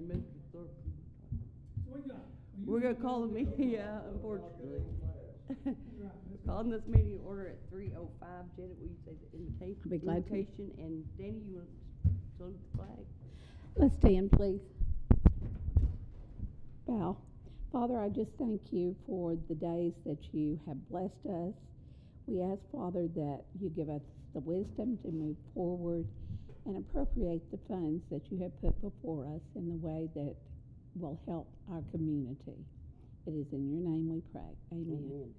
Mr. Thorpe. So what you got? We're gonna call the meeting, yeah, unfortunately. Calling this meeting to order at 3:05. Janet, will you say the invitation? I'll be glad to. Invocation, and Danny, you want to salute the flag? Let's stand, please. Bow. Father, I just thank you for the days that you have blessed us. We ask, Father, that you give us the wisdom to move forward and appropriate the funds that you have put before us in the way that will help our community. It is in your name we pray. Amen.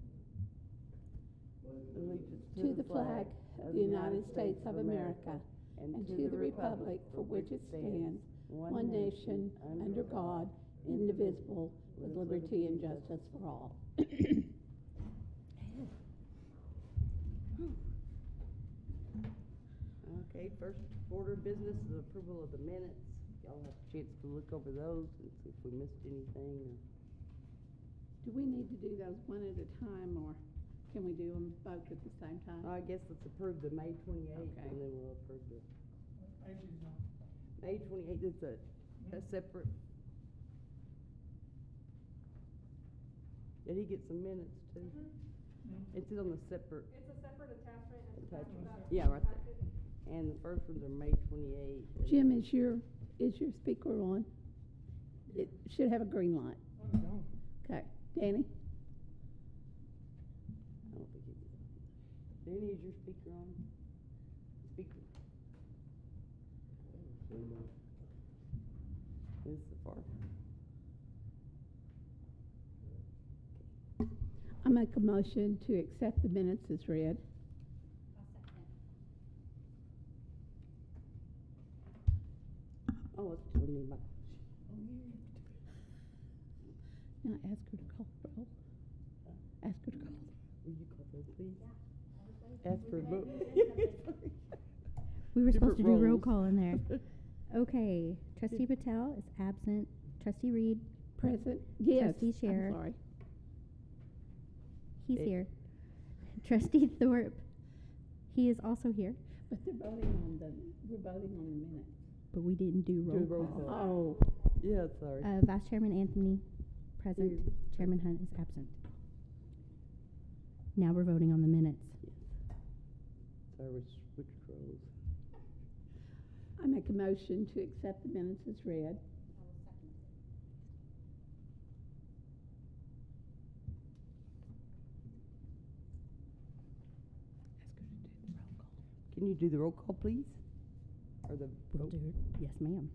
Allegiance To the flag of the United States of America and to the republic for which it stands, one nation, under God, indivisible, with liberty and justice for all. Okay, first order of business is approval of the minutes. Y'all have a chance to look over those and see if we missed anything. Do we need to do those one at a time, or can we do them both at the same time? I guess let's approve the May 28th, Okay. and then we'll approve the Actually, no. May 28th. It's a separate. Did he get some minutes too? It's on the separate. It's a separate attachment and Attachment. attached Yeah, right there. And the first ones are May 28th. and Jim, then- is your speaker on? It should have a green light. Oh, no. Okay. Danny? I don't think he did. Danny, is your speaker on? Speaker. This is the far. I make a motion to accept the minutes as read. Oh, it's still need my. Now ask her to call the roll. Ask her to call. Will you call those, please? Ask for a vote. We were supposed to do roll roles. call in there. Okay, Trustee Patel is absent. Trustee Reed, Present? Yes. Trustee Scherer. I'm sorry. he's Eh. here. Trustee Thorpe, he is also here, But we're voting on the minutes. but we didn't do roll, roll call. call. Oh, Yeah, sorry. Vice Chairman Anthony, present. Here. Chairman Hunt is absent. Now we're voting on the minutes. Sorry, we switched roles. I make a motion to accept the minutes as read. Can you do the roll call, please? Or the We'll vote? do it. Yes, ma'am.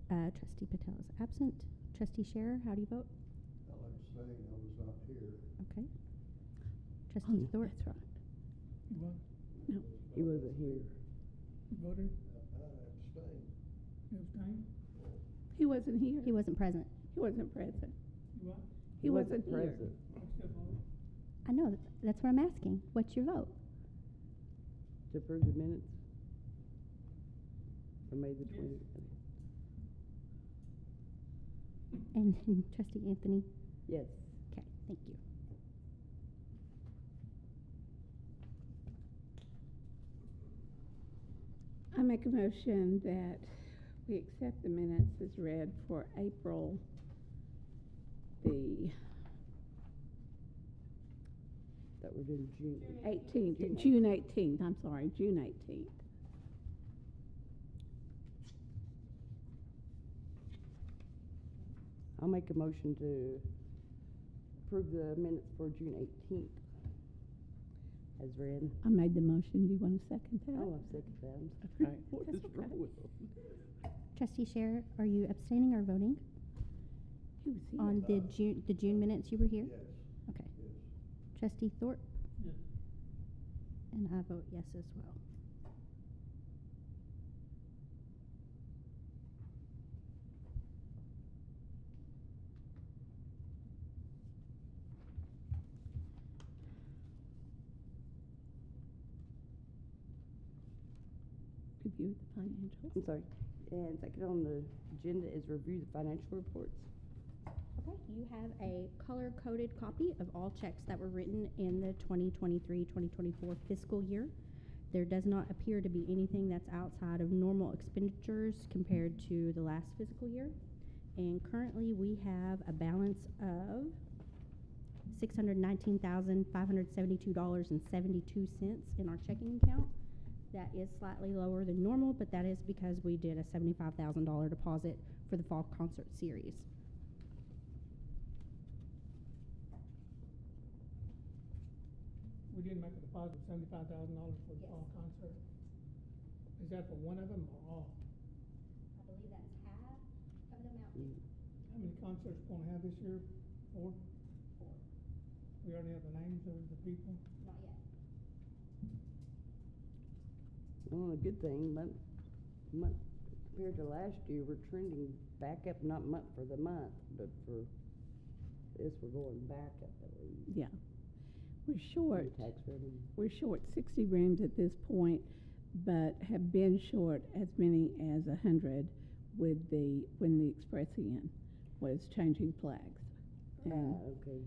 Trustee Patel is absent. Trustee Scherer, how do you vote? I'll abstain, I was not here. Okay. Trustee Thorpe. That's right. You what? No. He wasn't here. You voted? I abstained. You abstained? He wasn't here. He wasn't present. He wasn't present. You what? He wasn't here. present. I still voted. I know, that's what I'm asking. What's your vote? To approve the minutes for May the 20th. And Trustee Anthony? Yes. Okay, thank you. I make a motion that we accept the minutes as read for April the That we're doing June. 18th, June 18th, I'm sorry, June 18th. I'll make a motion to approve the minutes for June 18th as read. I made the motion. Do you want to second that? Oh, I second that. I'm That's sorry. right. What That's is okay. wrong with them? Trustee Scherer, are you abstaining or voting? He was here. On the June minutes you were here? Yes, Okay. yes. Trustee Thorpe? Yes. And I vote yes as well. Review the financials. I'm sorry. And second on the agenda is review the financial reports. Okay, you have a color-coded copy of all checks that were written in the 2023-2024 fiscal year. There does not appear to be anything that's outside of normal expenditures compared to the last fiscal year. And currently, we have a balance of $619,572.72 in our checking account. That is slightly lower than normal, but that is because we did a $75,000 deposit for the fall concert series. We didn't make a deposit of $75,000 for the Yes. fall concert. Is that for one of them or all? I believe that's half of the amount. How many concerts we gonna have this year? 4? 4. We already have the names of the people. Not yet. Well, a good thing, month compared to last year, we're trending back up, not month for the month, but for this, we're going back up, I believe. Yeah. We're short. Tax revenue. We're short 60 rooms at this point, but have been short as many as 100 when the Express Inn was changing flags. And Okay.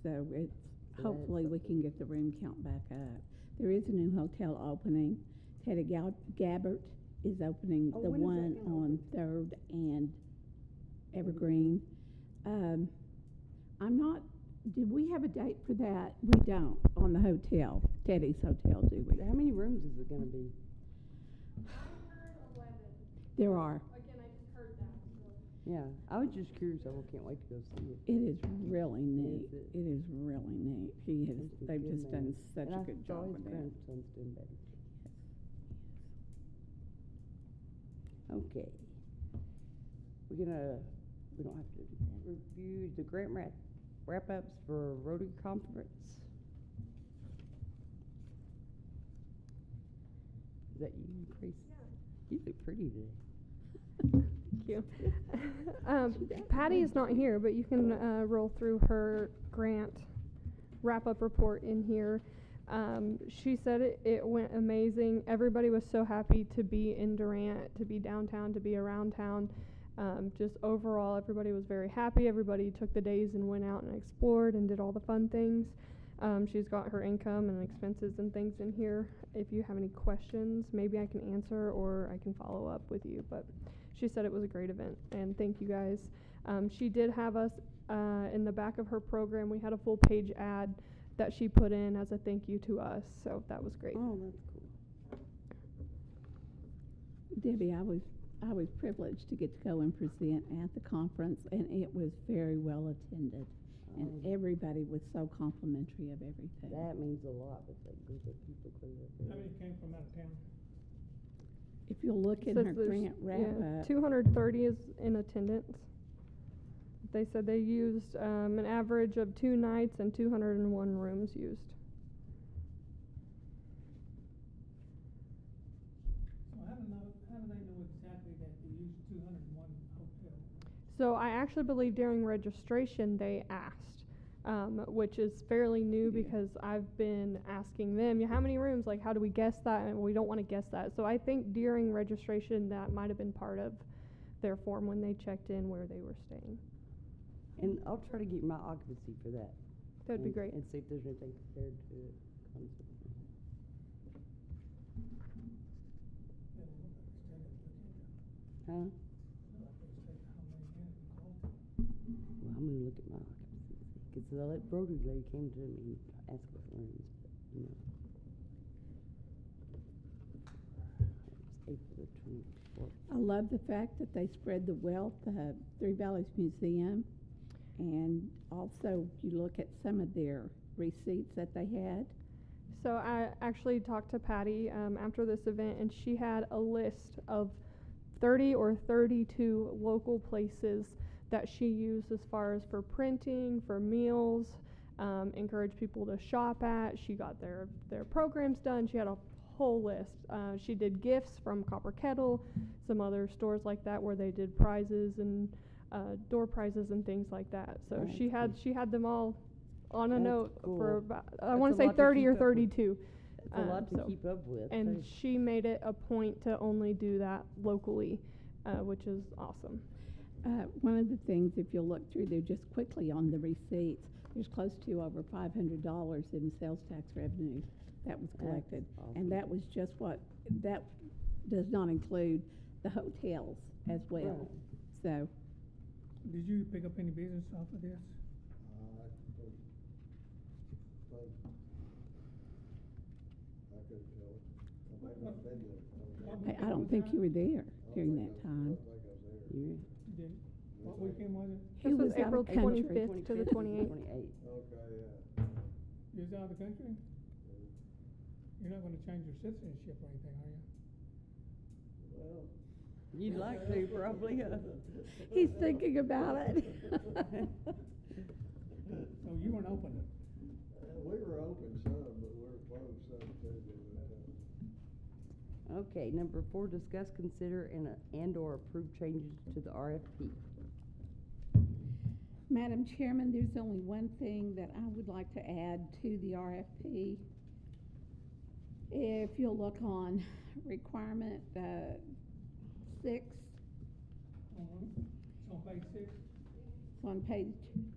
so it's So hopefully that's we can get the room count back up. There is a new hotel opening. Dteda Gabbert is opening Oh, the when is that one gonna on open? 3rd and Evergreen. I'm not. Did we have a date for that? We don't on the hotel, Teddy's Hotel, do we? How many rooms is it gonna be? I heard 11. There are. Again, I just heard that, so. Yeah, I was just curious, I can't wait to go see it. It is really neat. Is it? It is really neat. It's a They've good just man. done such And a I good saw job his with it. grandson's doing better. Okay. We don't have to do that. Review the grant wrap-ups for Rotary Conference. Is that you, Grace? Yeah. You look pretty today. Thank you. Patty is not here, but you can roll through her grant wrap-up report in here. She said it went amazing. Everybody was so happy to be in Durant, to be downtown, to be around town. Just overall, everybody was very happy. Everybody took the days and went out and explored and did all the fun things. She's got her income and expenses and things in here. If you have any questions, maybe I can answer or I can follow up with you. But she said it was a great event, and thank you guys. She did have us in the back of her program. We had a full page ad that she put in as a thank you to us, so that was great. Oh, that's cool. Debbie, I was privileged to get to go and present at the conference, and it was very well attended. And everybody was so complimentary of everything. That means a lot with that group of people. How many came from out of town? If you look in Says her there's, grant wrap-up, 230 is in attendance. They said they used an average of 2 nights and 201 rooms used. So how do they know exactly that they used 201 hotels? So I actually believe during registration they asked, which is fairly new because I've been asking them, how many rooms? Like, how do we guess that? And we don't want to guess that. So I think during registration that might have been part of their form when they checked in where they were staying. And I'll try to get my occupancy for that. That'd be great. And see if there's anything compared to it. Huh? Well, I'm gonna look at my occupancy, because the Rotary lady came to me and asked for rooms, but, It's April the 24th. I love the fact that they spread the wealth of Three Valleys Museum. And also, you look at some of their receipts that they had. So I actually talked to Patty after this event, and she had a list of 30 or 32 local places that she used as far as for printing, for meals, encouraged people to shop at. She got their programs done. She had a whole list. She did gifts from Copper Kettle, some other stores like that where they did prizes and door prizes and things like that. So That's she had them all on a That's note cool. for about, I That's want a to say lot to 30 or keep up with. 32. It's a lot to so- keep up with. And too. she made it a point to only do that locally, which is awesome. One of the things, if you'll look through there just quickly on the receipts, there's close to over $500 in sales tax revenue that was collected. awesome. And that was just that does not include the hotels as well. Right. So Did you pick up any business off of this? I think, I couldn't tell it. I may not have been there. I don't think you were there during that I time. don't think I was there. You, You did. What weekend was it? He This was was out April of country. 25th to the 28th. 28th. Okay, yeah. You was out of the country? You're not gonna change your citizenship or anything, are you? Well. You'd like to, probably, He's thinking about it. So you weren't open? We were open some, but we were closed some too. Okay, number 4, discuss, consider, and/or approve changes to the RFP. Madam Chairman, there's only one thing that I would like to add to the RFP. If you'll look on requirement 6, It's on page 6? it's on page,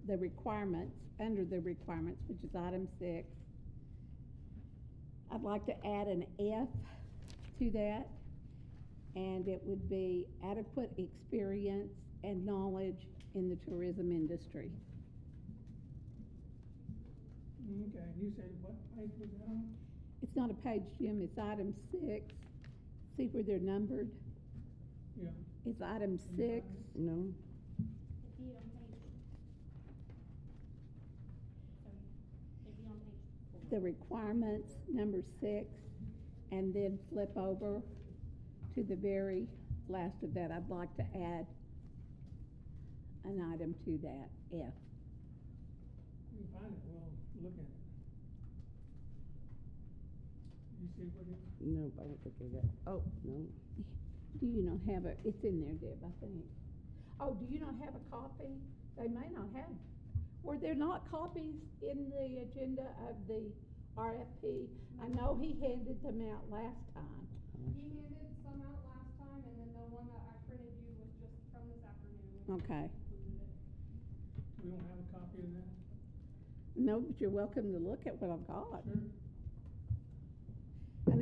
the requirements, under the requirements, which is item 6. I'd like to add an F to that, and it would be adequate experience and knowledge in the tourism industry. Okay, and you said what page was that on? It's not a page, Jim, it's item 6. See where they're numbered? Yeah. It's item 6. No? It'd be on page, sorry, it'd be on page 4. The requirements, number 6, and then flip over to the very last of that. I'd like to add an item to that, F. You can find it, we'll look at it. You see what it is? Nope, I don't think I got, oh, no. Do you not have a, it's in there, Deb, I think. Oh, do you not have a copy? They may not have. Were there not copies in the agenda of the RFP? I know he handed them out last time. He handed some out last time, and then the one that I printed you was just from this afternoon. Okay. We don't have a copy of that? No, but you're welcome to look at what I've got. Sure. And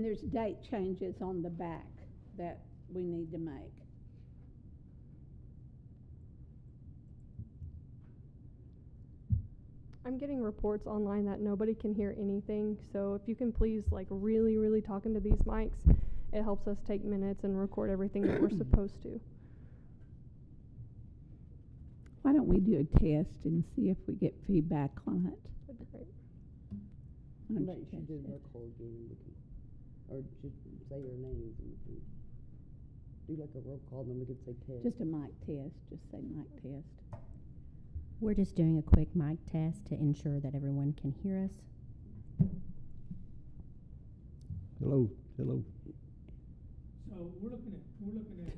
there's date changes on the back that we need to make. I'm getting reports online that nobody can hear anything, so if you can please, like, really talk into these mics, it helps us take minutes and record everything that we're supposed to. Why don't we do a test and see if we get feedback on it? That'd be great. Why don't Maybe you you should do test the it? roll call again, and we can, or just say your names, and we can do like a roll call, and then we can say test. Just a mic test, just say mic test. We're just doing a quick mic test to ensure that everyone can hear us. Hello, hello. So we're looking at changing it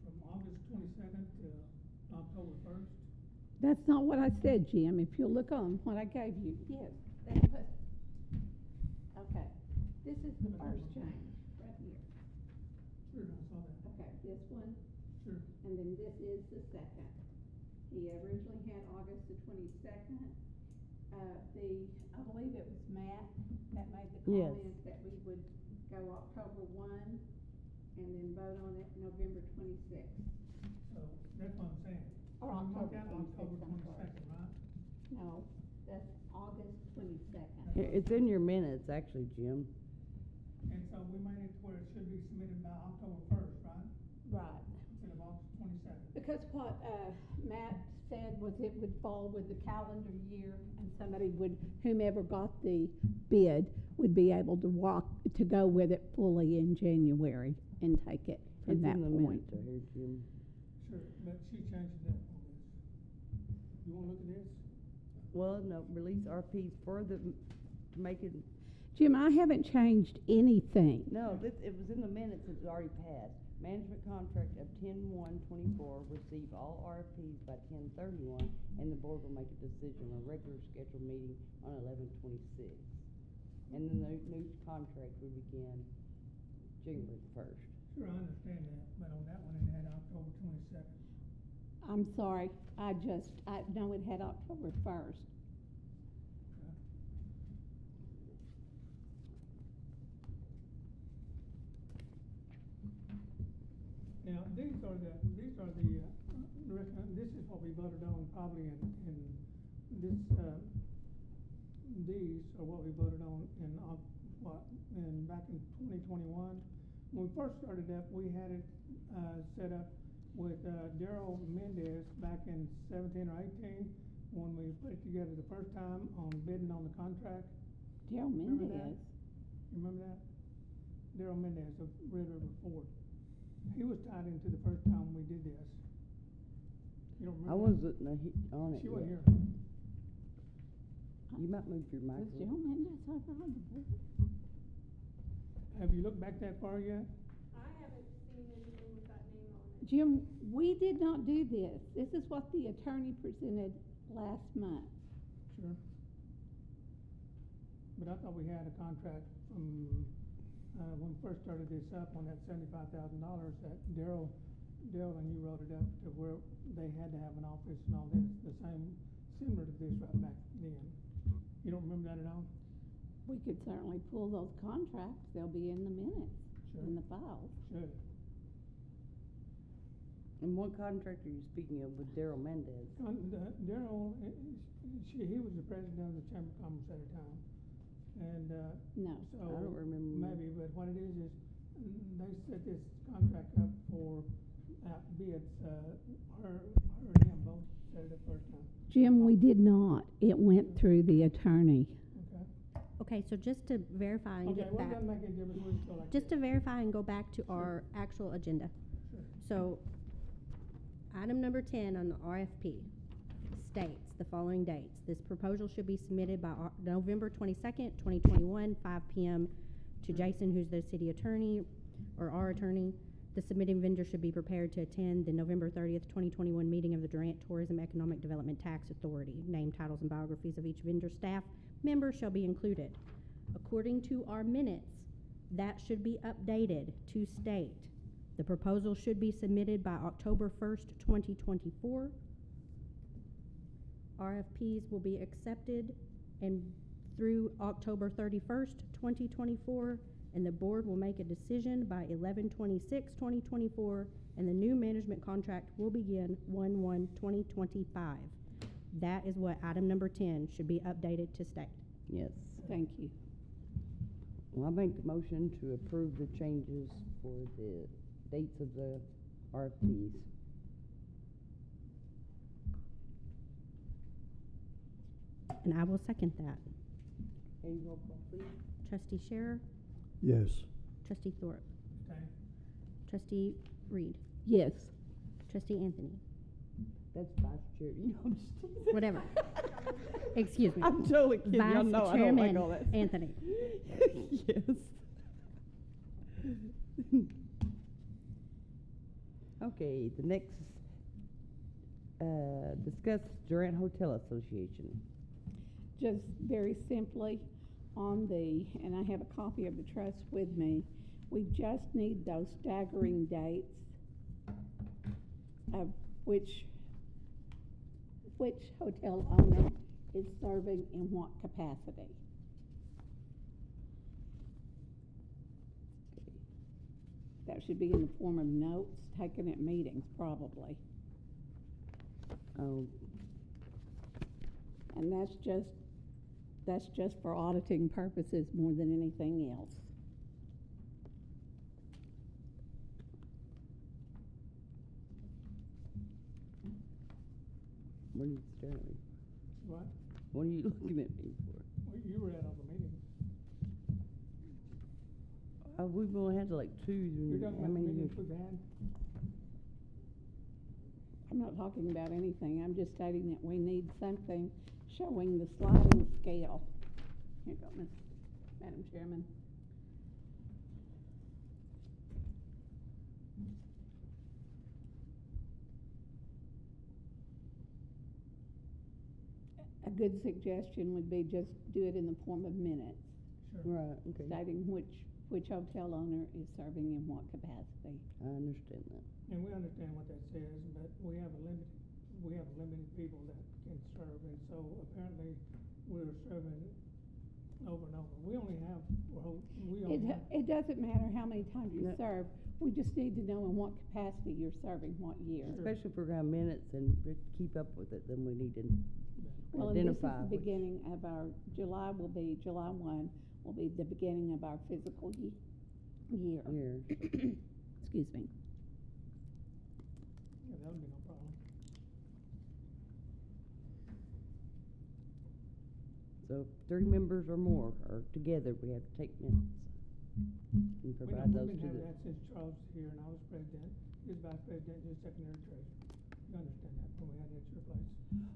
from August 22nd to October 1st? That's not what I said, Jim. If you'll look on what I gave you. Yes, that's what. Okay, this is the first change, right here. Sure, I saw that. Okay, this one, Sure. and then this is the second. He originally had August the 22nd. I believe it was Matt that made the Yes. comment that we would go October 1 and then vote on it November 26th. So that's what I'm saying. Or We marked October out 26th, I'm sorry. 22nd, right? No, that's August 22nd. Here, it's in your minutes, actually, Jim. And so we made it where it should be submitted by October 1st, right? Right. Instead of August 22nd. Because what Matt said was it would fall with the calendar year, and somebody would, whomever got the bid, would be able to go with it fully in January and take it from It's that in the point. minutes right here, Jim. Sure, but she changed it up on this. You wanna look at this? Well, no, release RPs for the, to make it, Jim, I haven't changed anything. no, this, it was in the minutes, it's already passed. Management contract of 10/1/24, receive all RFPs by 10/31, and the board will make a decision on a regular scheduled meeting on 11/26. And then the new contract will begin January 1st. Sure, I understand that, but on that one, it had October 22nd. I'm sorry, I know it had October 1st. Now, these are the this is what we voted on probably in this, these are what we voted on in, back in 2021. When we first started up, we had it, set up with, Daryl Mendez back in 17 or 18, when we put it together the first time on bidding on the contract. Daryl Remember that? Mendez. You remember that? Daryl Mendez of Red River Ford. He was tied into the first time we did this. You don't remember? I wasn't on it She wasn't yet. here. You might move your Was microphone. Daryl Mendez over on the board? Have you looked back that far yet? I haven't seen anything with that name on it. Jim, we did not do this. This is what the attorney presented last month. Sure. But I thought we had a contract from, when we first started this up on that $75,000 that Daryl and you wrote it up to where they had to have an office and all this, the same, similar to this right back then. You don't remember that at all? We could certainly pull those contracts. They'll be in the minutes, Sure. in the files. Should. And what contract are you speaking of with Daryl Mendez? Daryl, he was the president of the Chamber of Commerce at the time. And, No. so. I don't remember. Maybe, but what it is they set this contract up for, bids, her and him both set it up first time. Jim, we did not. It went through the attorney. Okay. Okay, so just to verify and Okay, get well, it back, doesn't make any difference, we still like just this. to verify and go back to our actual agenda. Sure. So, item number 10 on the RFP states the following dates. This proposal should be submitted by November 22nd, 2021, 5 p.m. to Jason, who's the city attorney, or our attorney. The submitting vendor should be prepared to attend the November 30th, 2021 meeting of the Durant Tourism Economic Development Tax Authority. Name, titles, and biographies of each vendor staff member shall be included. According to our minutes, that should be updated to state the proposal should be submitted by October 1st, 2024. RFPs will be accepted and through October 31st, 2024, and the board will make a decision by 11/26/2024, and the new management contract will begin 1/1/2025. That is what item number 10 should be updated to state. Yes. Thank you. Well, I make the motion to approve the changes for the dates of the RFPs. And I will second that. Okay, roll call, please. Trustee Scherer, Yes. Trustee Thorpe, Okay. Trustee Reed, Yes. Trustee Anthony, That's vice chair. You know, I'm just whatever. Excuse me. I'm totally kidding. Y'all Vice know I don't Chairman like all that. Anthony. Yes. Okay, the next, discuss Durant Hotel Association. Just very simply, on the, and I have a copy of the trust with me, we just need those staggering dates of which hotel owner is serving in what capacity. That should be in the form of notes taken at meetings, probably. Oh, And that's just for auditing purposes more than anything else. what are you staring at me? What? What are you looking at me for? Well, you were at all the meetings. We've only had like two. You're talking how about the many meetings years? we've had? I'm not talking about anything, I'm just stating that we need something showing the sliding scale. Here you go, Madam Chairman. A good suggestion would be just do it in the form of minutes, Sure. Right, okay. stating which hotel owner is serving in what capacity. I understand that. And we understand what that says, but we have limited people that can serve, and so apparently we're serving over and over. We only have, It doesn't matter how many times you No. serve, We just need to know in what capacity you're serving, what year. Especially if we're gonna have minutes and keep up with it, then we need to Well, and this is identify the which. beginning of our, July 1 will be the beginning of our physical year. Year. Excuse me. Yeah, that would be no problem. So if 3 members or more are together, we have to take minutes. And provide those We've to been the. having that since Charles was here and I was president, he was vice president, he was secondary treasurer. You understand that, when we had it at your place.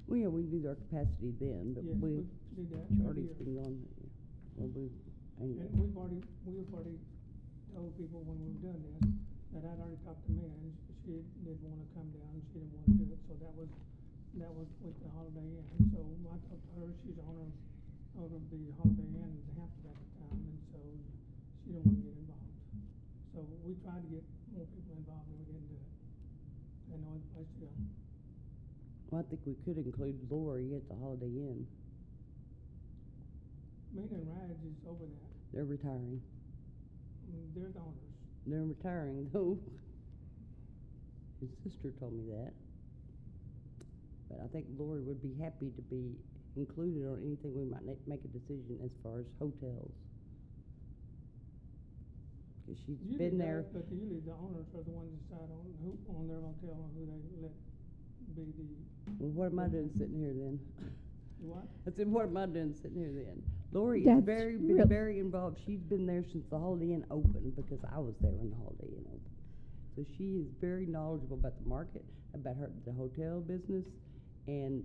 Well, yeah, we do our capacity then, but Yes, we, we did that every Charlie's year. been gone, yeah. Well, And anyway. we've already told people when we were doing this, that I'd already talked to Mia, and she didn't wanna come down, and she didn't wanna do it, so that was with the Holiday Inn. So I talked to her, she's owner of the Holiday Inn in Hampton at the time, and so she didn't wanna get involved. So we tried to get more people involved, and we didn't do it. Had no other place to go. Well, I think we could include Lori at the Holiday Inn. Mina and Raj is over that. They're retiring. They're the owners. They're retiring though. His sister told me that. But I think Lori would be happy to be included on anything we might make a decision as far as hotels. Cause she's been there. But usually the owners are the ones that decide on who, on their hotel, and who they let be the, Well, what am I doing sitting here then? what? I said, what am I doing sitting here then? Lori is That's been real- very involved. She's been there since the Holiday Inn opened because I was there when the Holiday Inn opened. So she is very knowledgeable about the market, about the hotel business, and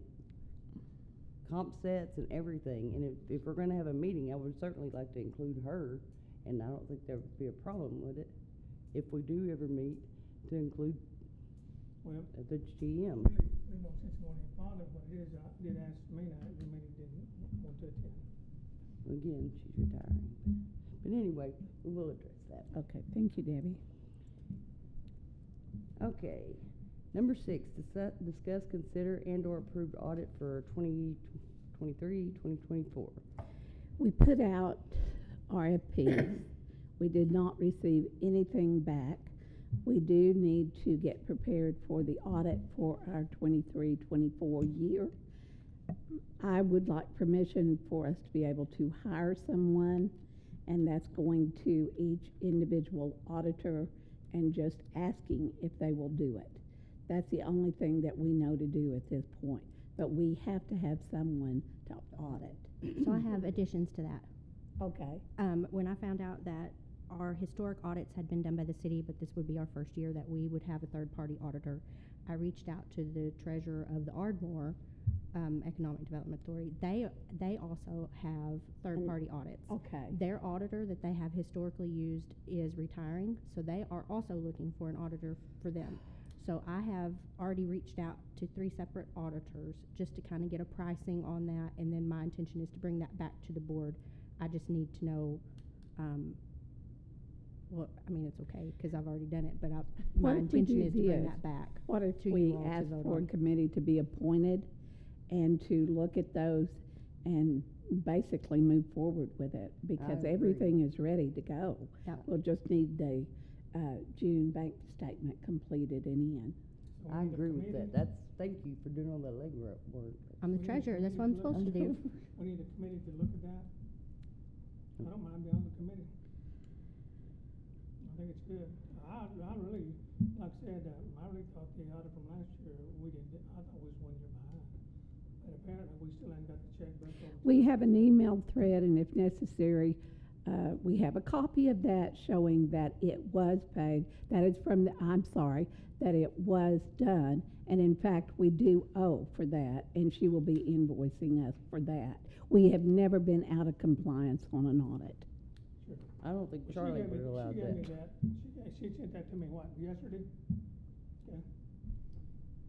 comp sets and everything. And if we're gonna have a meeting, I would certainly like to include her, and I don't think there would be a problem with it if we do ever meet to include Well, the GM. really, you know, since you want your father, what it is, I did ask Mina, and Mina didn't want to attend. Again, she's retiring. But anyway, we will address that. Okay, thank you, Debbie. Okay, number 6, discuss, consider, and/or approve audit for 2023, 2024. We put out RFPs. We did not receive anything back. We do need to get prepared for the audit for our 23-24 year. I would like permission for us to be able to hire someone, and that's going to each individual auditor and just asking if they will do it. That's the only thing that we know to do at this point, but we have to have someone to audit. So I have additions to that. Okay. When I found out that our historic audits had been done by the city, but this would be our first year that we would have a third-party auditor, I reached out to the treasurer of the Ardmore Economic Development Authority. They also have third-party audits. Okay. Their auditor that they have historically used is retiring, so they are also looking for an auditor for them. So I have already reached out to 3 separate auditors just to kind of get a pricing on that, and then my intention is to bring that back to the board. I just need to know, well, I mean, it's okay, because I've already done it, but my What if we intention do is to bring this? that back. What if to we you all to ask vote for a on. committee to be appointed and to look at those and basically move forward with it? Because agree. everything is ready to go. That- We'll just need the June bank statement completed and in. So I we need a agree with committee. that. Thank you for doing all that legwork. I'm the We need a treasurer, that's what I'm committee supposed to do. We need a committee to look at that. I don't mind being on the committee. I think it's good. I really, like I said, I really thought the audit from last year, I thought was 1 year behind. But apparently, we still ain't got the check back over. We have an email thread, and if necessary, we have a copy of that showing that it was paid. That is that it was done. And in fact, we do owe for that, and she will be invoicing us for that. We have never been out of compliance on an audit. Sure. I don't think Well, Charlie would allow She gave me that. that. She sent that to me, what, yesterday? Okay.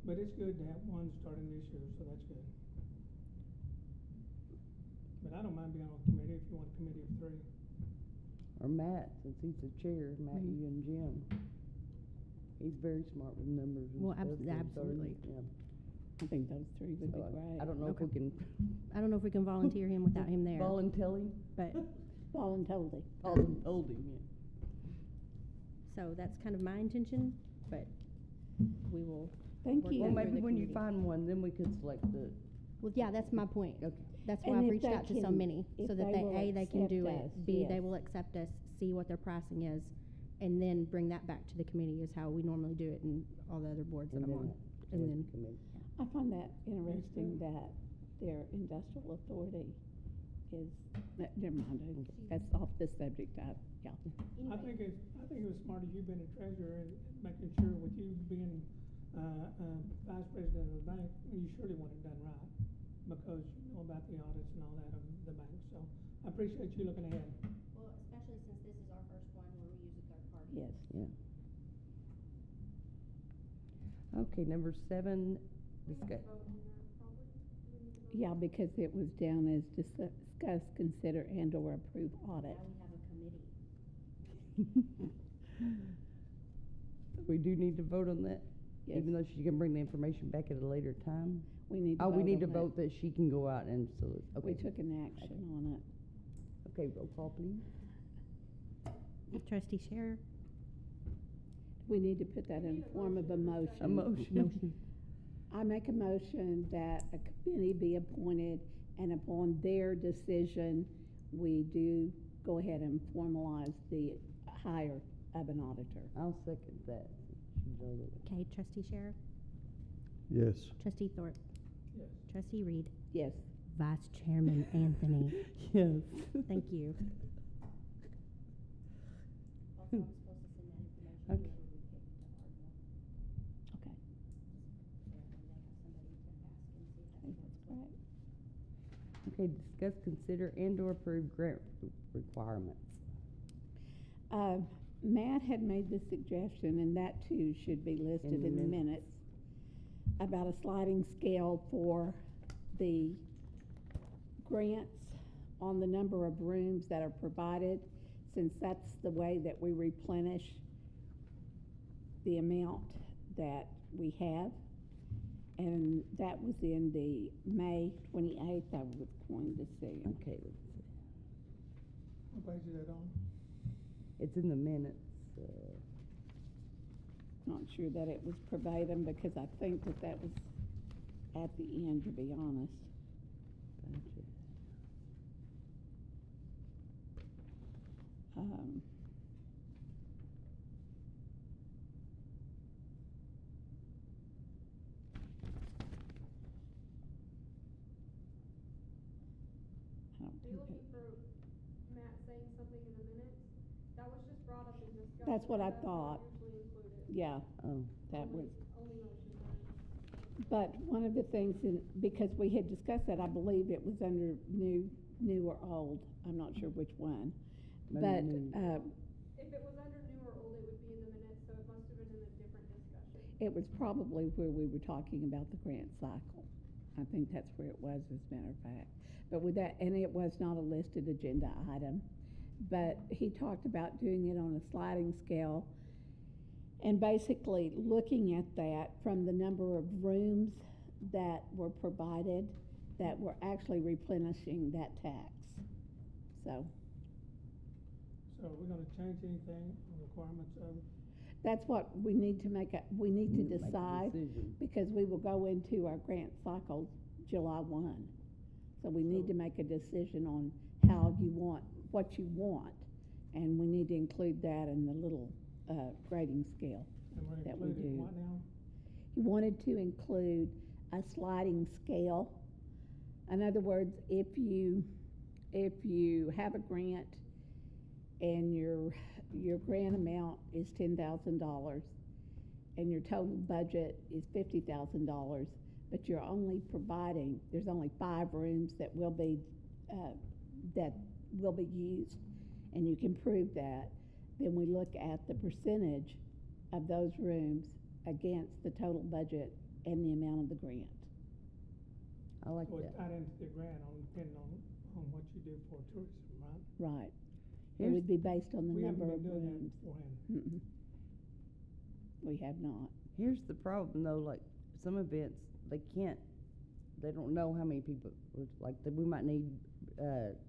But it's good to have one starting this year, so that's good. But I don't mind being on a committee if you want a committee of 3. Or Matt, since he's the chair, Matt, Mhm. you and Jim. He's very smart with numbers and Well, stuff. and so absolutely. yeah. I think those 3 would be So great. I don't know if we can I don't know if we can volunteer him without him there, volunteer him. but, Voluntarily. Told him, yeah. So that's kind of my intention, but we will, Thank Well, you. Well, for maybe the when you community. find one, then we could select the, well, yeah, that's my point. okay. That's why And I've if reached they out to so can- many, if so that they will they can do accept it, us, B, they yes. will accept us, see what their pricing is, and then bring that back to the committee is how we normally do it in all the other boards that And I'm then on. to And the then, committee. I find that interesting that their industrial authority is, never mind, that's off the subject, yeah. I think it was smart of you being a treasurer and making sure with you being, vice president of the bank, you surely want it done right. Because you know about the audits and all that of the bank, so I appreciate you looking ahead. well, especially since this is our first one where we use a third party. Yes. Yeah. Okay, number 7, discuss. Yeah, because it was down as discuss, consider, and/or approve audit. Now we have a committee. We do need to vote on that, Yes. even though she can bring the information back at a later time. We need to Oh, vote we need to on vote that she can go out and solicit, We okay. took an action on it. Okay, roll call, please. Trustee Scherer? We need to put that in form of a motion. A motion. Motion. I make a motion that a committee be appointed, and upon their decision, we do go ahead and formalize the hire of an auditor. I'll second that. She's all over. Okay, trustee Scherer? Yes. Trustee Thorpe? Yes. Trustee Reed? Yes. Vice Chairman Anthony? Yes. Thank you. Also, I'm supposed to send that information Okay. whenever we pick the hard one. Okay. I think that's great. Okay, discuss, consider, and/or approve grant requirements. Matt had made the suggestion, and that too should be listed In the in the minutes. minutes, about a sliding scale for the grants on the number of rooms that are provided, since that's the way that we replenish the amount that we have. And that was in the May 28th, I was going to see. Okay, let's see. What page is that on? It's in the minutes. Not sure that it was verbatim, because I think that that was at the end, to be honest. Budget. Um, I don't Are you think looking it- for Matt saying something in the minutes? That was just brought up in discussion. That's what I not thought. usually included. Yeah, Oh, that was, Only motion then. but one of the things, because we had discussed that, I believe it was under new or old, I'm not sure which one. maybe But, new. If it was under new or old, it would be in the minutes, so it must have been in a different discussion. it was probably where we were talking about the grant cycle. I think that's where it was, as a matter of fact. But with that, and it was not a listed agenda item, but he talked about doing it on a sliding scale, and basically looking at that from the number of rooms that were provided, that were actually replenishing that tax. So, So are we gonna change anything on requirements of, that's what we need to we need to Make a decide, decision. because we will go into our grant cycle July 1. So we need to make a decision on how you want, what you want, and we need to include that in the little grading scale and we're that we including do. what now? He wanted to include a sliding scale. In other words, if you have a grant and your grant amount is $10,000 and your total budget is $50,000, but you're only providing, there's only 5 rooms that will be used, and you can prove that, then we look at the percentage of those rooms against the total budget and the amount of the grant. I like So it's that. tied into the grant depending on what you do for tourism, right? Right. It Here's- would be based on the We haven't number been of doing that rooms. beforehand. Mm-mm. We have not. Here's the problem though, like some events, they don't know how many people, we might need,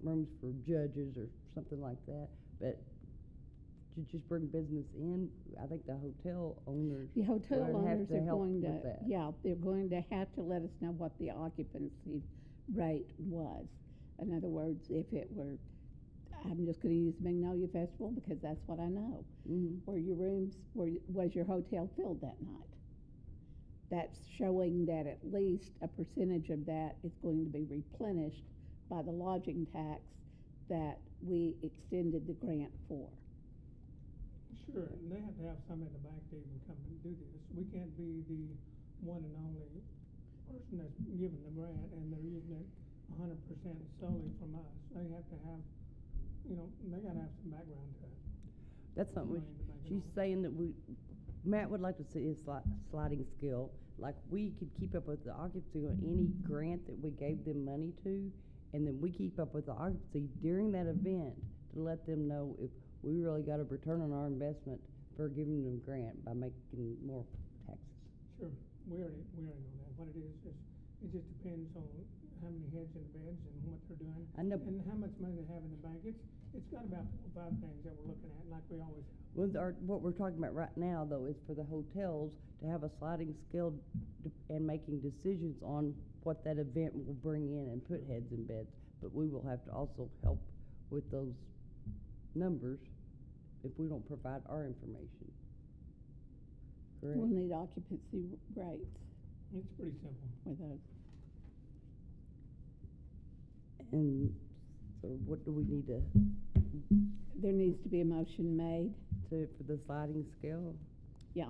rooms for judges or something like that, but to just bring business in? I think the hotel owners The hotel would have owners to are help going with to, that. yeah, they're going to have to let us know what the occupancy rate was. In other words, if it were, I'm just gonna use Magnolia Festival because that's what I know. Were your rooms, was your hotel filled that night? That's showing that at least a percentage of that is going to be replenished by the lodging tax that we extended the grant for. Sure, and they have to have some in the bank to even come and do this. We can't be the one and only person that's given the grant, and they're using it 100% solely from us. They have to have, they gotta have some background to it. That's something Money in the bank and she's all. saying that Matt would like to see a sliding scale, like we could keep up with the occupancy on any grant that we gave them money to, and then we keep up with the occupancy during that event to let them know if we really got a return on our investment for giving them a grant by making more taxes. Sure, we already know that. What it is, it just depends on how many heads in beds and what they're doing. I know. And how much money they have in the bank. It's got about 4 or 5 things that we're looking at, like we always have. What we're talking about right now, though, is for the hotels to have a sliding scale and making decisions on what that event will bring in and put heads in beds. But we will have to also help with those numbers if we don't provide our information. Correct? We'll need occupancy rates It's pretty simple. with those. And so what do we need to There needs to be a motion made, for the sliding scale? yeah.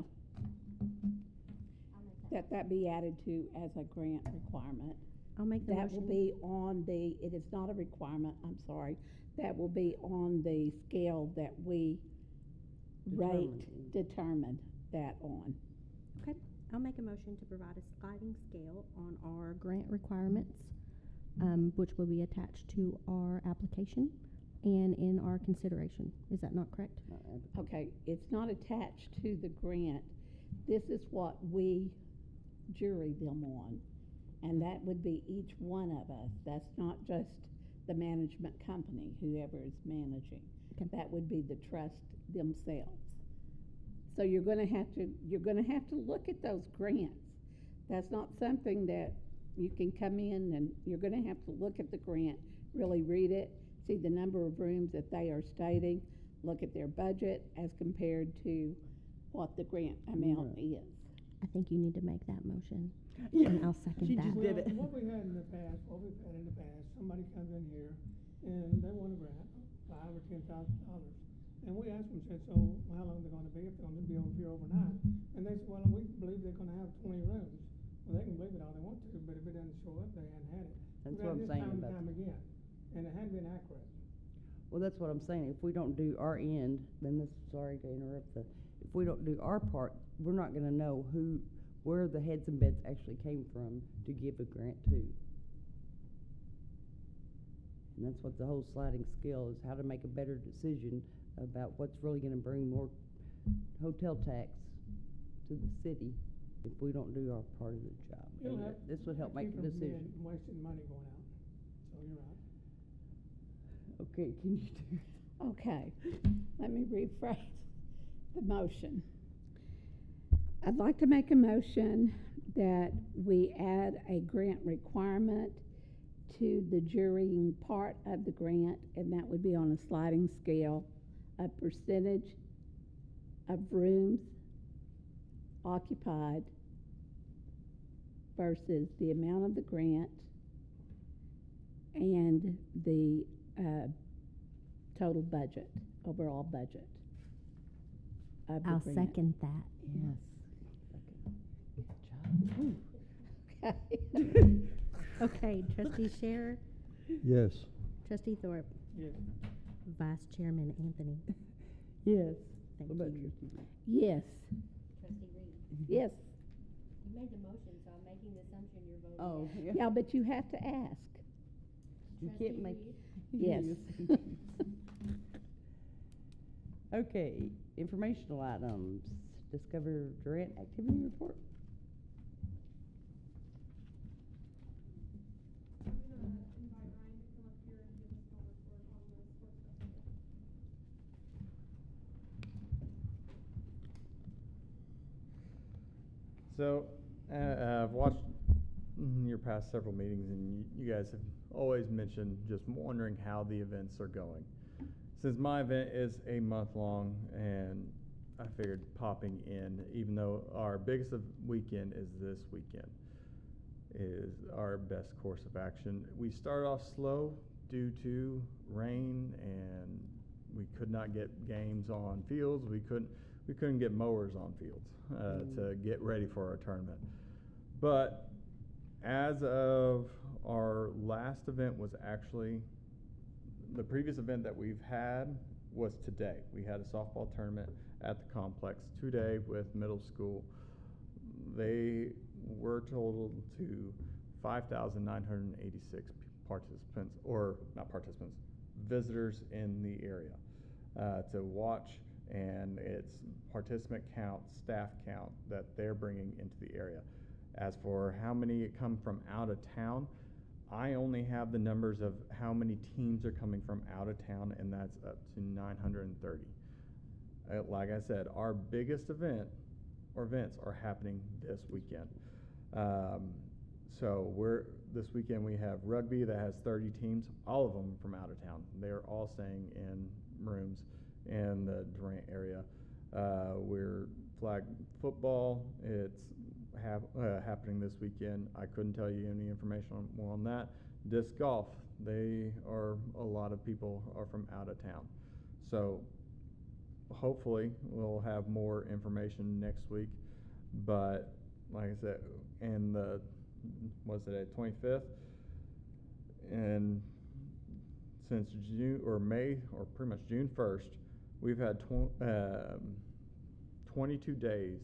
That be added to as a grant requirement. I'll make the That will motion. be on it is not a requirement, I'm sorry. That will be on the scale that we determined that on. Okay, I'll make a motion to provide a sliding scale on our grant requirements, which will be attached to our application and in our consideration. Is that not correct? Okay, it's not attached to the grant. This is what we jury them on. And that would be each one of us. That's not just the management company, whoever is managing. Okay. That would be the trust themselves. So you're gonna have to look at those grants. That's not something that you can come in and you're gonna have to look at the grant, really read it, see the number of rooms that they are stating, look at their budget as compared to what the grant amount is. I think you need to make that motion. Yeah. And I'll second She that. just did it. What we've had in the past, somebody comes in here and they want a grant, $5,000 or $10,000. And we ask them, said, so how long are they gonna be, if they're gonna be over here overnight? And they said, well, we believe they're gonna have 20 rooms. Well, they can believe it all they want to, but if it doesn't show up, they hadn't had it. That's We've what had I'm this saying time and about time again, and it hadn't been accurate. Well, that's what I'm saying. If we don't do our end, then sorry to interrupt if we don't do our part, we're not gonna know where the heads and beds actually came from to give a grant to. And that's what the whole sliding scale is, how to make a better decision about what's really gonna bring more hotel tax to the city if we don't do our part of the job. And this would help make Keep the from decision. being wasting money going out, so you're right. Okay, can you do? Okay, let me rephrase the motion. I'd like to make a motion that we add a grant requirement to the jurying part of the grant, and that would be on a sliding scale, a percentage of rooms occupied versus the amount of the grant and the total budget, overall budget of the I'll grant. second that. Yes. Good job. Okay. Okay, trustee Scher, Yes. trustee Thorpe, Yes. vice chairman Anthony. Yes. Thank What about you. Trustee Reed? Yes, Trustee Reed, yes. you made the motion, so I'm making the assumption you're voting Oh, yes. yeah. Yeah, but you have to ask. You Trustee can't make. Reed, Yes. Okay, informational items. Discover grant activity report. I'm gonna invite Ryan to come up here and give us a report on the sports festival. So, I've watched your past several meetings, and you guys have always mentioned just wondering how the events are going. Since my event is a month long, and I figured popping in, even though our biggest weekend is this weekend, is our best course of action. We started off slow due to rain, and we could not get games on fields. We couldn't get mowers on fields to get ready for our tournament. But as of our last event was actually, the previous event that we've had was today. We had a softball tournament at the complex today with middle school. They were totaled to 5,986 participants, or not participants, visitors in the area to watch, and it's participant count, staff count that they're bringing into the area. As for how many come from out of town, I only have the numbers of how many teams are coming from out of town, and that's up to 930. Like I said, our biggest events are happening this weekend. So this weekend we have rugby that has 30 teams, all of them from out of town. They're all staying in rooms in the Durant area. We're flag football. It's happening this weekend. I couldn't tell you any information more on that. Disc golf, a lot of people are from out of town. So hopefully we'll have more information next week. But like I said, and was it at 25th? And since June or May, or pretty much June 1st, we've had 22 days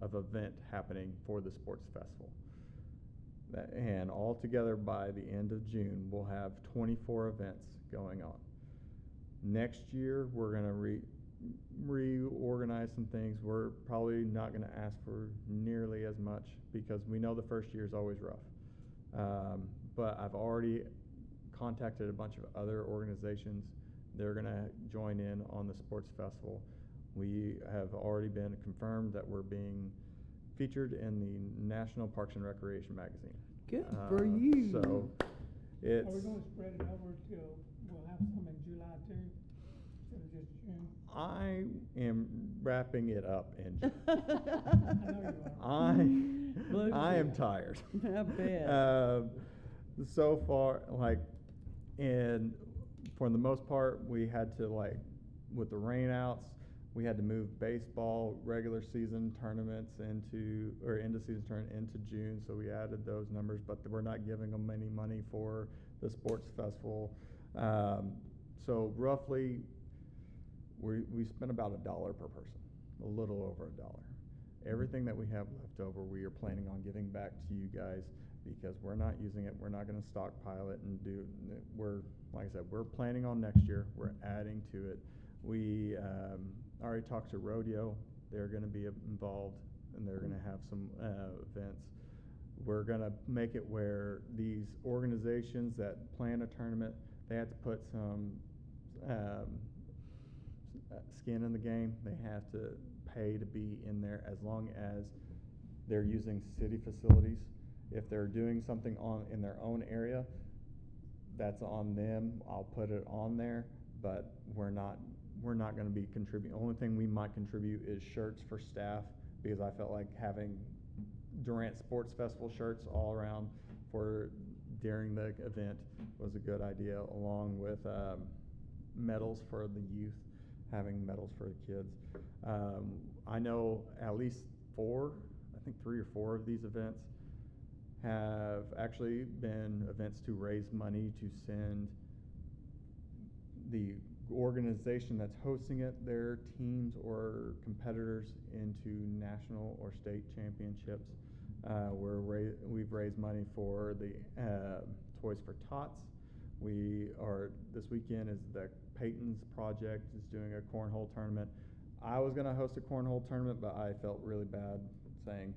of event happening for the sports festival. And altogether by the end of June, we'll have 24 events going on. Next year, we're going to reorganize some things. We're probably not going to ask for nearly as much because we know the first year is always rough. But I've already contacted a bunch of other organizations. They're going to join in on the sports festival. We have already been confirmed that we're being featured in the National Parks and Recreation magazine. Good for you. So it's. Are we gonna spread it over till we'll have some in July too, instead of just June? I am wrapping it up in June. I know you are. I am tired. I bet. So far, and for the most part, we had to, with the rainouts, we had to move baseball regular season tournaments into season tournament into June, so we added those numbers, but we're not giving them any money for the sports festival. So roughly, we spent about $1 per person, a little over $1. Everything that we have left over, we are planning on giving back to you guys because we're not using it. We're not going to stockpile it and like I said, we're planning on next year. We're adding to it. We already talked to Rodeo. They're going to be involved, and they're going to have some events. We're going to make it where these organizations that plan a tournament, they have to put some skin in the game. They have to pay to be in there as long as they're using city facilities. If they're doing something in their own area, that's on them. I'll put it on there, but we're not going to be contributing. The only thing we might contribute is shirts for staff, because I felt like having Durant Sports Festival shirts all around during the event was a good idea, along with medals for the youth, having medals for the kids. I know at least 3 or 4 of these events have actually been events to raise money to send the organization that's hosting it, their teams or competitors, into national or state championships. We've raised money for the Toys for Tots. This weekend is the Peyton's Project is doing a cornhole tournament. I was going to host a cornhole tournament, but I felt really bad saying,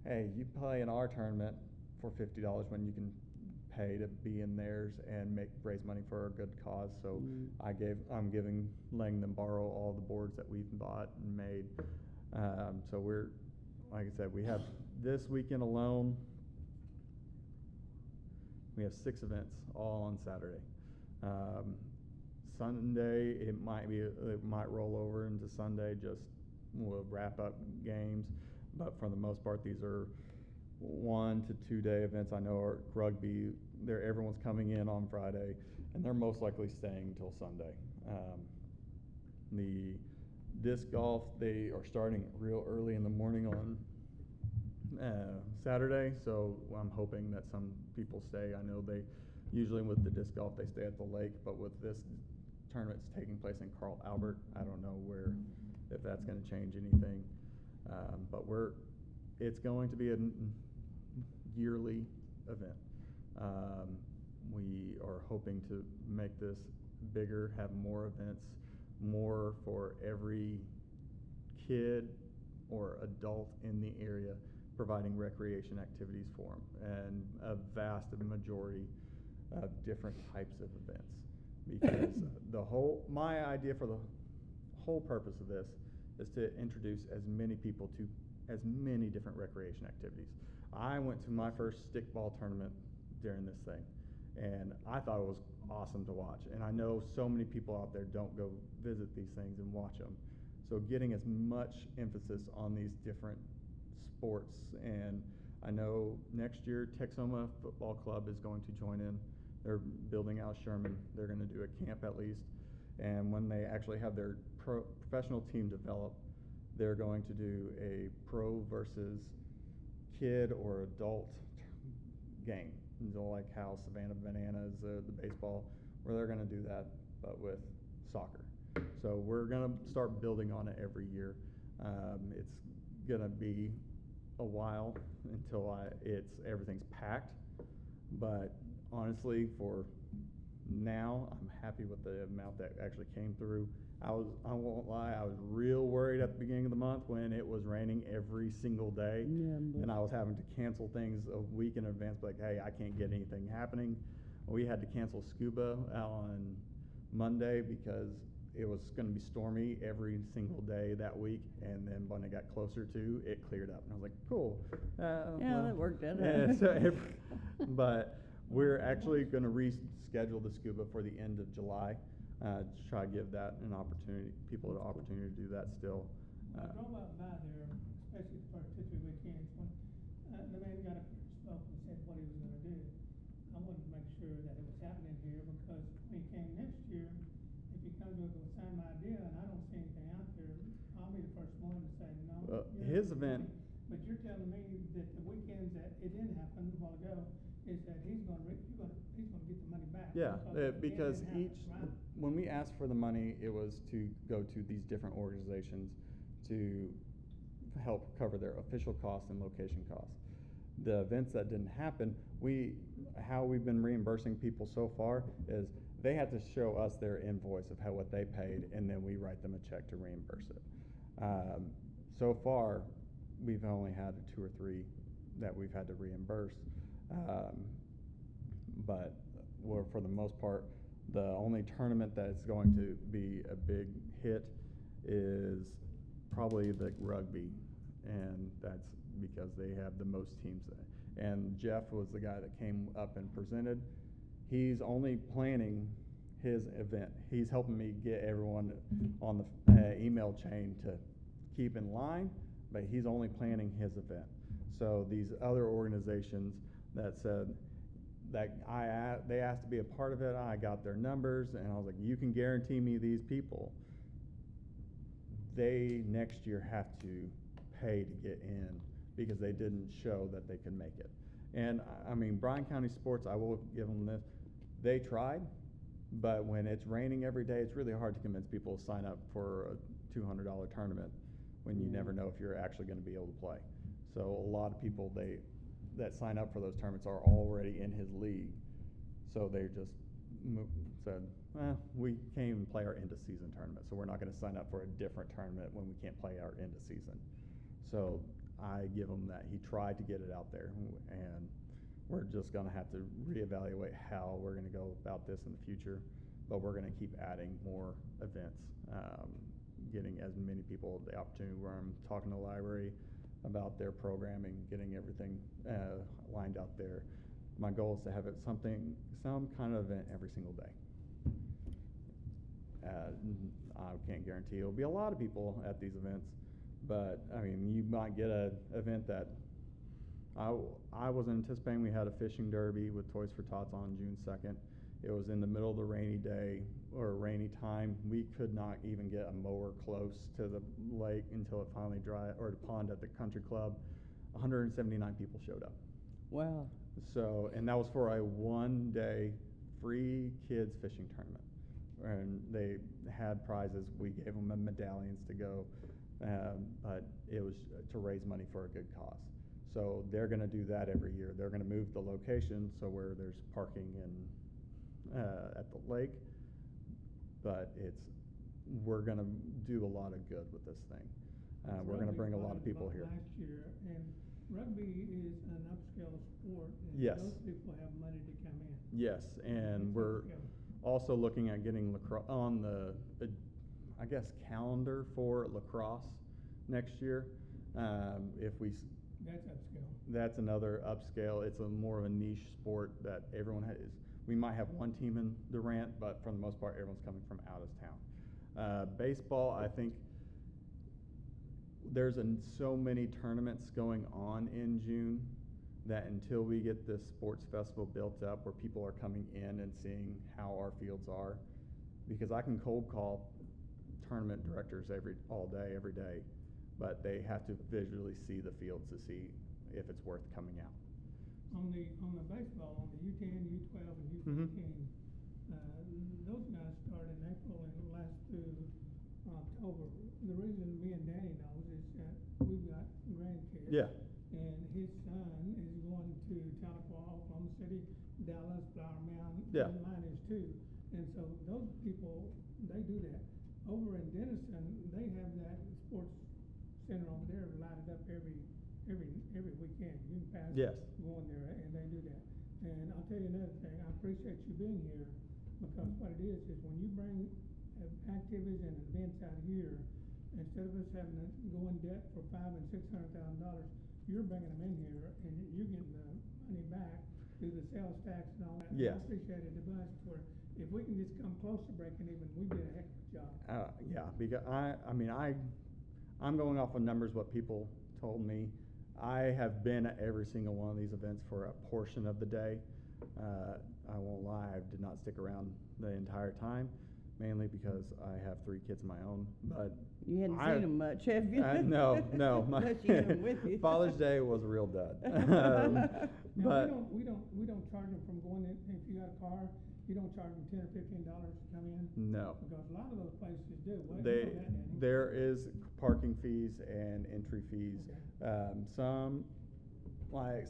hey, you play in our tournament for $50 when you can pay to be in theirs and raise money for a good cause. So I'm letting them borrow all the boards that we've bought and made. So we're like I said, we have this weekend alone, we have 6 events all on Saturday. Sunday, it might roll over into Sunday, just we'll wrap up games, but for the most part, these are 1 to 2 day events. I know our rugby, everyone's coming in on Friday, and they're most likely staying until Sunday. The disc golf, they are starting real early in the morning on Saturday, so I'm hoping that some people stay. I know they usually with the disc golf they stay at the lake, but with this tournament's taking place in Carl Albert, I don't know if that's going to change anything. But it's going to be a yearly event. We are hoping to make this bigger, have more events, more for every kid or adult in the area, providing recreation activities for them, and a vast majority of different types of events. Because my idea for the whole purpose of this is to introduce as many people to as many different recreation activities. I went to my first stickball tournament during this thing, and I thought it was awesome to watch. And I know so many people out there don't go visit these things and watch them. So getting as much emphasis on these different sports, and I know next year Texoma Football Club is going to join in. They're building out Sherman. They're going to do a camp at least, and when they actually have their professional team develop, they're going to do a pro versus kid or adult game. So like how Savannah Bananas, the baseball, where they're going to do that, but with soccer. So we're going to start building on it every year. It's going to be a while until everything's packed, but honestly, for now, I'm happy with the amount that actually came through. I won't lie, I was real worried at the beginning of the month when it was raining every single day, and I was having to cancel things a week in advance, like, hey, I can't get anything happening. We had to cancel scuba on Monday because it was going to be stormy every single day that week, and then when it got closer to, it cleared up, and I was like, cool. That worked out. But we're actually going to reschedule the scuba for the end of July. To try to give that people an opportunity to do that still. I drove out by there, especially the first 2-3 weekends, when the man got up there and spoke and said what he was going to do. I wanted to make sure that it was happening here, because when he came next year, if he comes with the same idea and I don't see anything out there, I'll be the first one to say no. His event. But you're telling me that the weekends that it didn't happen a while ago, is that he's going to get the money back. Yeah, because right? when we asked for the money, it was to go to these different organizations to help cover their official costs and location costs. The events that didn't happen, how we've been reimbursing people so far is they had to show us their invoice of what they paid, and then we write them a check to reimburse it. So far, we've only had 2 or 3 that we've had to reimburse. But for the most part, the only tournament that's going to be a big hit is probably the rugby, and that's because they have the most teams there. And Jeff was the guy that came up and presented. He's only planning his event. He's helping me get everyone on the email chain to keep in line, but he's only planning his event. So these other organizations that said that they asked to be a part of it, I got their numbers, and I was like, you can guarantee me these people, they next year have to pay to get in because they didn't show that they could make it. And I mean, Bryan County Sports, I will give them this, they tried, but when it's raining every day, it's really hard to convince people to sign up for a $200 tournament when you never know if you're actually going to be able to play. So a lot of people that sign up for those tournaments are already in his league, so they just said, we can't even play our end of season tournament, so we're not going to sign up for a different tournament when we can't play our end of season. So I give him that. He tried to get it out there, and we're just going to have to reevaluate how we're going to go about this in the future, but we're going to keep adding more events, getting as many people the opportunity where I'm talking to the library. about their programming, getting everything lined out there. My goal is to have some kind of event every single day. I can't guarantee it'll be a lot of people at these events, but I mean, you might get an event that I wasn't anticipating. We had a fishing derby with Toys for Tots on June 2nd. It was in the middle of the rainy day or rainy time. We could not even get a mower close to the lake until it finally dried, or the pond at the country club. 179 people showed up. Wow. So, and that was for a 1-day free kids fishing tournament. And they had prizes. We gave them medallions to go, but it was to raise money for a good cause. So they're going to do that every year. They're going to move the location so where there's parking at the lake, but we're going to do a lot of good with this thing. We're going to bring a lot of people here. Last year, and rugby is an upscale sport, and Yes. those people have money to come in. Yes, and It's we're upscale. also looking at getting lacrosse on the I guess, calendar for lacrosse next year. If we That's upscale. That's another upscale. It's more of a niche sport that everyone has. We might have one team in Durant, but for the most part, everyone's coming from out of town. Baseball, I think there's so many tournaments going on in June that until we get this sports festival built up where people are coming in and seeing how our fields are, because I can cold call tournament directors all day, every day, but they have to visually see the fields to see if it's worth coming out. On the baseball, on the U10, U12, and U15, those guys start in April and last through October. The reason me and Danny knows is that we've got grandkids. Yeah. And his son is going to Tahlequah, Oklahoma City, Dallas, Flower Mound, Yeah. and mine is too. And so those people, they do that. Over in Denison, they have that sports center over there lighted up every weekend. You can pass Yes. going there, and they do that. And I'll tell you another thing. I appreciate you being here, because what it is when you bring activities and events out here, instead of us having to go in debt for $500,000 and $600,000, you're bringing them in here, and you're getting the money back through the sales tax and all that. Yes. I appreciate it a bunch. Where if we can just come close to breaking even, we did a heck of a job. Yeah, because I'm going off of numbers, what people told me. I have been at every single one of these events for a portion of the day. I won't lie, I did not stick around the entire time, mainly because I have 3 kids of my own. But You hadn't seen them much, have you? No. Unless you had them with you. Father's Day was a real dud. Now, But we don't charge them from going in. If you got a car, you don't charge them $10 or $15 to come in. no. Because a lot of those places do. Well, you know that, Danny. There is parking fees and entry fees. Okay.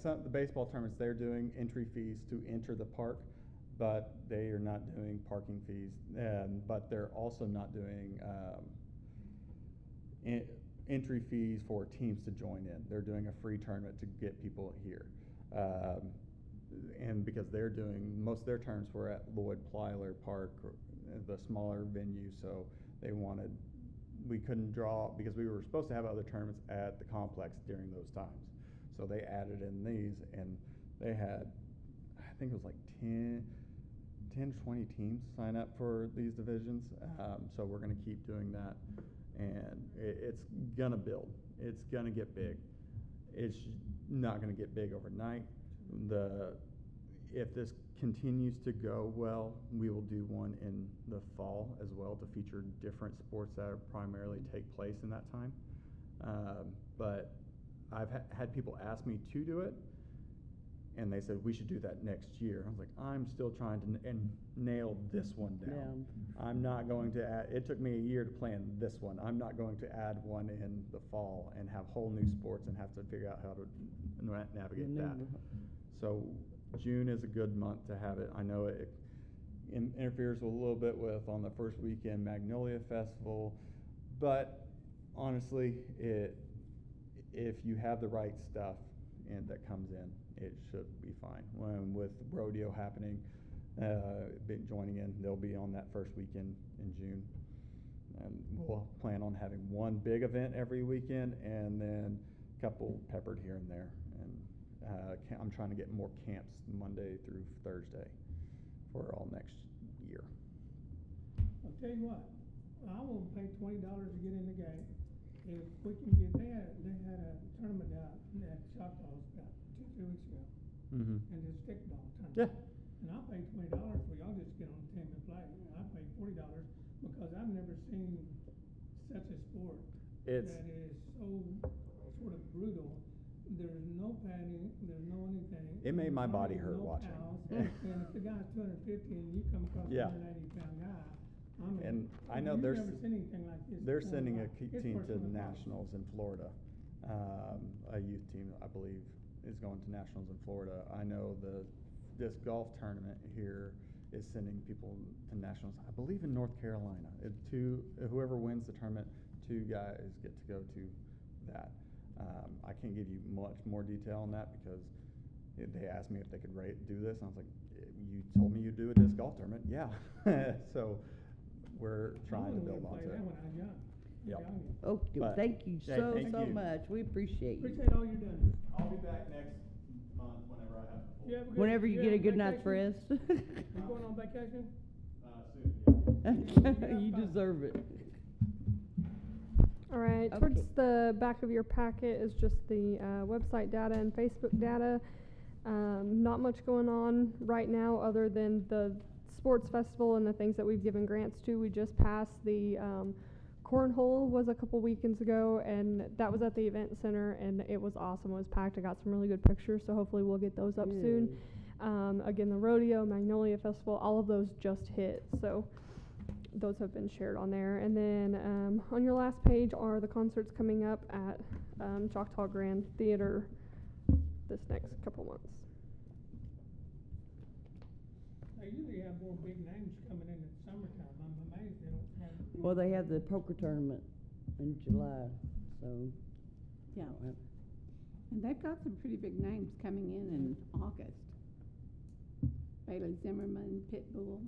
The baseball tournaments, they're doing entry fees to enter the park, but they are not doing parking fees. But they're also not doing entry fees for teams to join in. They're doing a free tournament to get people here. And because most of their tournaments were at Lloyd Plyler Park, the smaller venue, so we couldn't draw, because we were supposed to have other tournaments at the complex during those times. So they added in these, and they had, I think it was like 10 to 20 teams sign up for these divisions. So we're going to keep doing that, and it's going to build. It's going to get big. It's not going to get big overnight. If this continues to go well, we will do one in the fall as well to feature different sports that primarily take place in that time. But I've had people ask me to do it, and they said we should do that next year. I was like, I'm still trying to nail this one down. I'm not going to add. It took me a year to plan this one. I'm not going to add one in the fall and have whole new sports and have to figure out how to navigate that. So June is a good month to have it. I know it interferes a little bit with, on the first weekend, Magnolia Festival, but honestly, if you have the right stuff that comes in, it should be fine. With rodeo happening, joining in, they'll be on that first weekend in June. And we'll plan on having one big event every weekend, and then couple peppered here and there. And I'm trying to get more camps Monday through Thursday for all next year. I'll tell you what, I won't pay $20 to get in the game. If we can get, they had a tournament out at Choctaw about 2 weeks ago, Mm-hmm. and it's stickball tournament. Yeah. And I'll pay $20 for y'all just get on the team and play. I pay $40 because I've never seen such a sport It's that is so sort of brutal. There's no padding, there's no anything. It made my body There's hurt no watching. fouls. And if the guy's 250 and you come across Yeah. a 180-pound guy, I mean, And I know you've there's never seen anything like this. they're before in sending a life. team It's to first the one across. nationals in Florida. A youth team, I believe, is going to nationals in Florida. I know this golf tournament here is sending people to nationals. I believe in North Carolina. Whoever wins the tournament, 2 guys get to go to that. I can't give you much more detail on that because they asked me if they could do this, and I was like, "You told me you'd do a disc golf tournament, yeah." So we're trying to build onto it. That when I was young. Yep. Oh, But- thank you Yeah, so thank you. much. We appreciate you. Appreciate all you're doing. I'll be back next month whenever I have You have a good- Whenever you get have a good night's vacation? rest. You going on vacation? soon. You deserve it. All right, Okay. towards the back of your packet is just the website data and Facebook data. Not much going on right now other than the sports festival and the things that we've given grants to. We just passed the cornhole was a couple weekends ago, and that was at the event center, and it was awesome. It was packed. I got some really good pictures, so hopefully we'll get those up soon. Good. Again, the rodeo, Magnolia Festival, all of those just hit, so those have been shared on there. And then on your last page are the concerts coming up at Choctaw Grand Theater this next couple months. They usually have more big names coming in the summertime. I'm amazed they don't have. Well, they have the poker tournament in July, so. Yeah. And they've got some pretty big names coming in August. Bailey Zimmerman, Pitbull,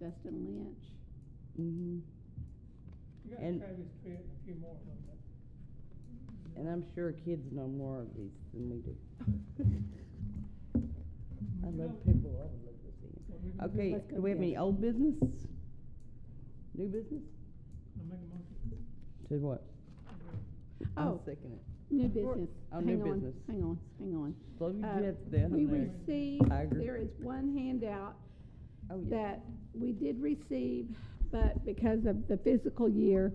Dustin Lynch. Mm-hmm. You got And- Travis Tritt and a few more of them, but. And I'm sure kids know more of these than we do. I love Pitbull. I would love to see him. What we gonna do? Okay, Let's go do we have any together. old business? New business? I'll make a motion. To what? Oh, I'll second it. new business. Oh, new Hang on, business. hang on, hang on. Slow your Uh, jets down We there. received, Tiger. there is one handout Oh, yeah. that we did receive, but because of the fiscal year,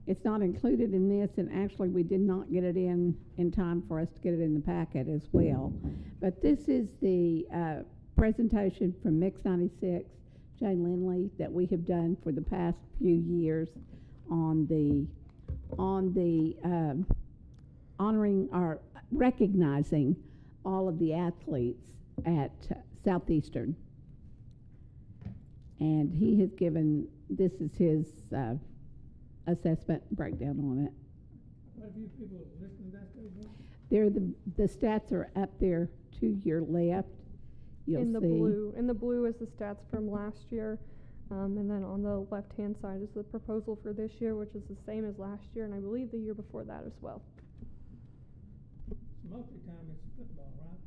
it's not included in this, and actually we did not get it in time for us to get it in the packet as well. But this is the presentation from Mix 96, Jane Lindley, that we have done for the past few years on the honoring or recognizing all of the athletes at Southeastern. And he has given, this is his assessment breakdown on it. Quite a few people listen to that station. There, the stats are up there to your left. You'll In the see. blue. In the blue is the stats from last year. And then on the left-hand side is the proposal for this year, which is the same as last year, and I believe the year before that as well. Most of the time it's football, right?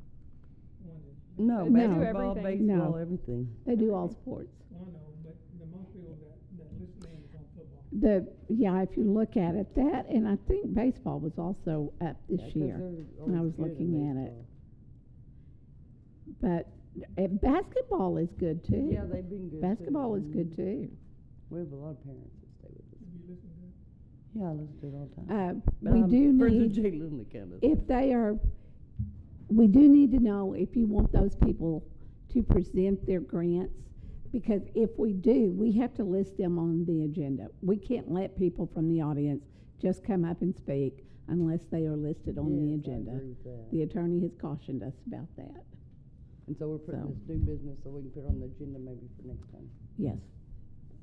The ones that- No, They do basketball, everything. baseball, No. everything. They do all sports. Well, I know, but the most people that listen in is on football. Yeah, if you look at it, that, and I think baseball was also up this Yeah, 'cause year. they're when I always was good in looking at it. baseball. But basketball is good too. Yeah, they've been good. Basketball too. is good too. We have a lot of parents that stay with us. Have you listened to it? Yeah, I listen to it all the time. But We I'm do friends with need, Jay Lindley kind of. if they are, we do need to know if you want those people to present their grants, because if we do, we have to list them on the agenda. We can't let people from the audience just come up and speak unless they are listed on the Yes, I agenda. agree with that. The attorney has cautioned us about that. And so we're putting So. this new business so we can put it on the agenda maybe for next time. Yes,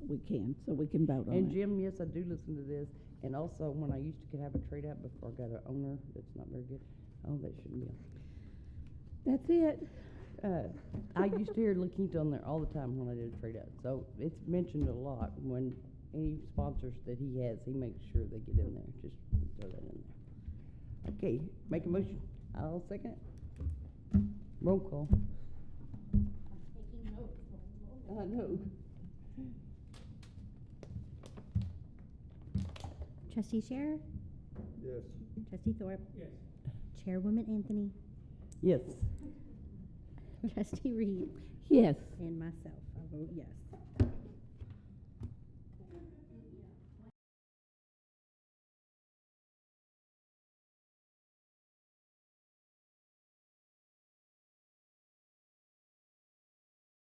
we can, so we can vote on And it. Jim, yes, I do listen to this. And also, when I used to could have a trade out before I got an owner that's not very good. Oh, that shouldn't be on. That's it. I used to hear La Quinta on there all the time when I did a trade out. So it's mentioned a lot when any sponsors that he has, he makes sure they get in there, just throw that in there. Okay, make a motion, I'll second it. Roll call. Taking notes. I know. Trustee Scherer? Yes. Trustee Thorpe? Yes. Chairwoman Anthony? Yes. Trustee Reed? Yes. And myself, I vote yes.